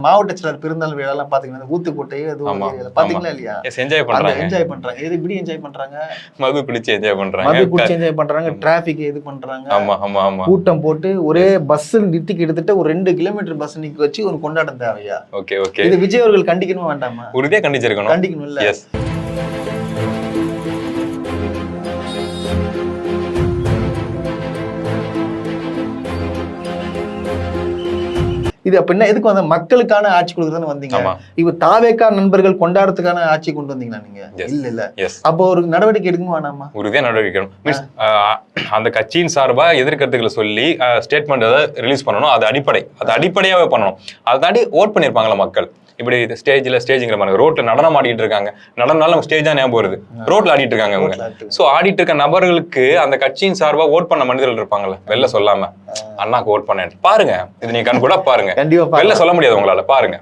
மாவட்ட செயலர் பிறந்தநாள் விழாலாம் பாத்தீங்கன்னா ஊத்துக்கோட்டை பாத்தீங்களா இல்லையா? என்ஜாய் பண்றாங்க. என்ஜாய் பண்றாங்க. இது இப்படி என்ஜாய் பண்றாங்க. மது குடிச்சு என்ஜாய் பண்றாங்க. மது குடிச்சு என்ஜாய் பண்றாங்க. டிராபிக் இது பண்றாங்க. ஆமா ஆமா ஆமா. கூட்டம் போட்டு ஒரே பஸ் நிறுத்தி கிட்டத்தட்ட ஒரு 2 கிலோமீட்டர் பஸ் நிக்க வச்சு ஒரு கொண்டாட்டம் தேவையா? Okay okay. இது விஜய் அவர்கள் கண்டிக்கணுமா வேண்டாமா? உறுதியா கண்டிச்சிருக்கணும். கண்டிக்கணும் இல்ல? எஸ். இது அப்ப என்ன எதுக்கு வந்த மக்களுக்கான ஆட்சி கொடுக்குறதுன்னு வந்தீங்க. இப்ப தாவேக்கா நண்பர்கள் கொண்டாடுறதுக்கான ஆட்சி கொண்டு வந்தீங்களா நீங்க? இல்ல. அப்போ ஒரு நடவடிக்கை எடுக்கணும் வேணாமா? உறுதியா நடவடிக்கை மீன்ஸ் அந்த கட்சியின் சார்பா எதிர்கருத்துக்களை சொல்லி ஸ்டேட்மெண்ட் ஏதாவது ரிலீஸ் பண்ணணும். அது அடிப்படையாவே பண்ணணும். அதை தாண்டி ஓட் பண்ணிருப்பாங்களா மக்கள். இப்படி ஸ்டேஜ்ங்கிற மாதிரி ரோட்ல நடனம் ஆடிட்டு இருக்காங்க. நடனால நம்ம ஸ்டேஜ் தான் ஞாபகம் வருது. ரோட்ல ஆடிட்டு இருக்காங்க அவங்க. சோ ஆடிட்டு இருக்க நபர்களுக்கு அந்த கட்சியின் சார்பா ஓட் பண்ண மனிதர்கள் இருப்பாங்கல்ல, வெளில சொல்லாம அண்ணாக்கு ஓட் பண்ணேன் பாருங்க. இது நீங்க கண் கூட பாருங்க. வெளில சொல்ல முடியாது உங்களால, பாருங்க.